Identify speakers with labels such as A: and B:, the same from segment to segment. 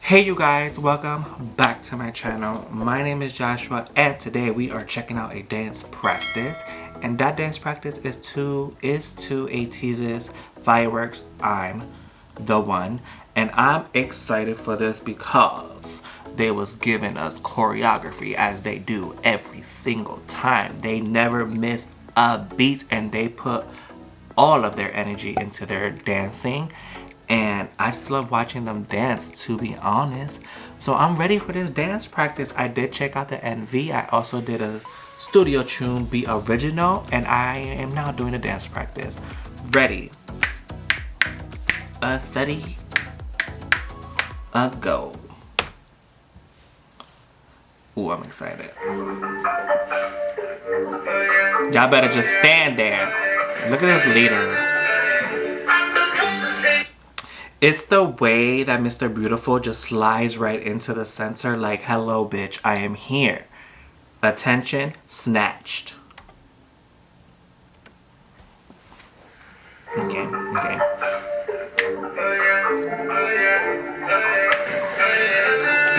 A: Hey you guys, welcome back to my channel. My name is Joshua and today we are checking out a dance practice, and that dance practice is to Ateez's Fireworks I'm the One, and I'm excited for this because they was giving us choreography as they do every single time. They never miss a beat and they put all of their energy into their dancing. And I just love watching them dance, to be honest. So I'm ready for this dance practice. I did check out the NV. I also did a studio tune Be Original. And I am now doing a dance practice. Ready. A steady. A go. Ooh, I'm excited. Y'all better just stand there. Look at this leader. It's the way that Mr. Beautiful just slides right into the center like, hello bitch, I am here. Attention, snatched. Okay.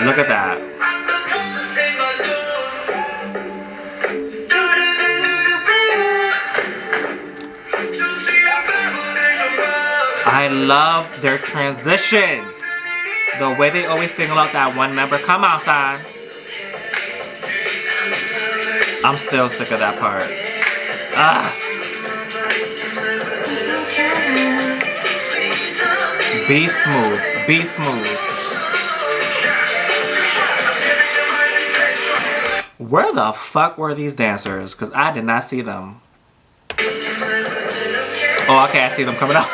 A: Look at that. I love their transitions. The way they always single out that one member. Come on, son. I'm still sick of that part. Be smooth. Be smooth. Where the fuck were these dancers? Because I did not see them. Oh, okay, I see them coming up.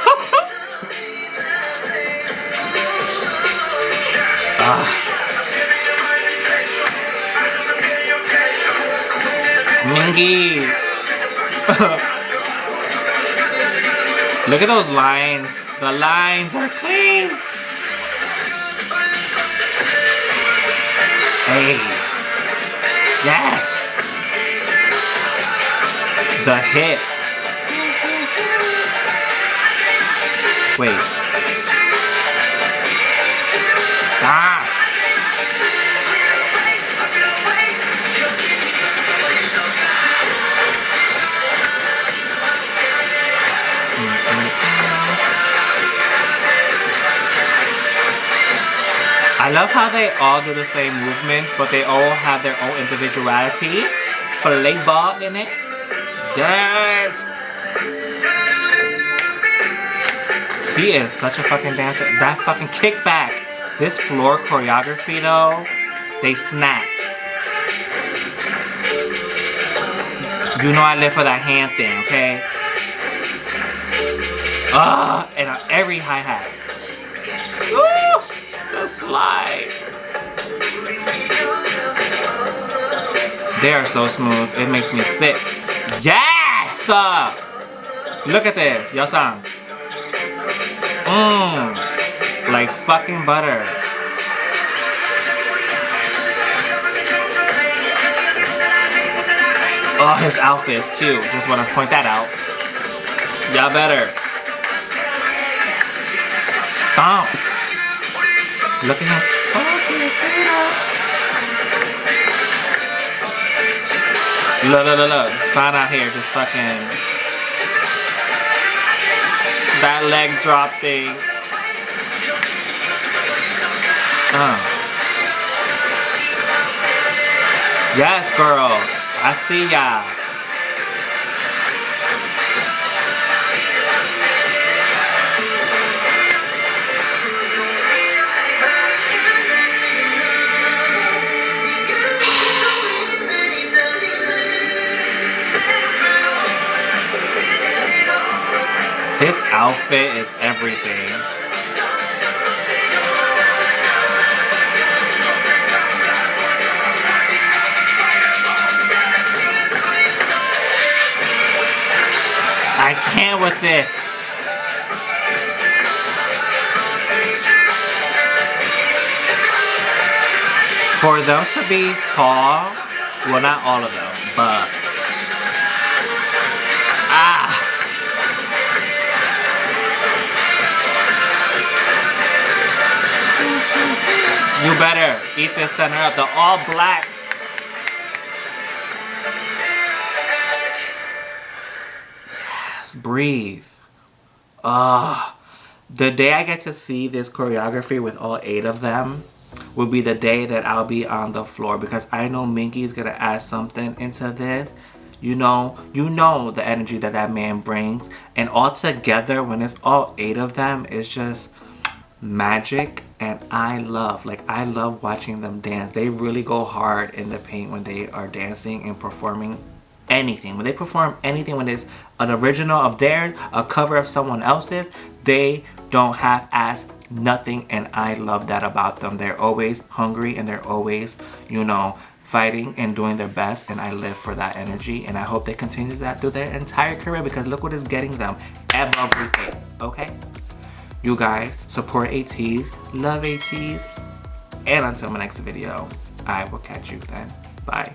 A: Mingy. Look at those lines. The lines are clean. Hey. Yes. The hits. Wait. I love how they all do the same movements, but they all have their own individuality. Flavor in it. Yes! He is such a fucking dancer. That fucking kickback. This floor choreography though, they snapped. You know I live for that hand thing, okay? And every hi-hat. Woo! The slide. They are so smooth. It makes me sick. Yes! Look at this. Yo-san. Like fucking butter. Oh, his outfit is cute. Just want to point that out. Y'all better. Stomp. Look at him. Look. Sign out here just fucking. That leg drop thing. Yes, girls. I see ya. His outfit is everything. I can't with this. For them to be tall, well, not all of them, but You better eat this center up. The all black. Yes, breathe. The day I get to see this choreography with all 8 of them will be the day that I'll be on the floor, because I know Minky's gonna add something into this. You know the energy that that man brings, and all together when it's all 8 of them, it's just magic. And I love watching them dance. They really go hard in the paint when they are dancing and performing anything. When they perform anything, when it's an original of theirs, a cover of someone else's, they don't half-ass nothing, and I love that about them. They're always hungry, and they're always, fighting and doing their best, and I live for that energy, and I hope they continue that through their entire career, because look what it's getting them. Everything, okay? You guys, support Ateez, love Ateez, and until my next video, I will catch you then. Bye.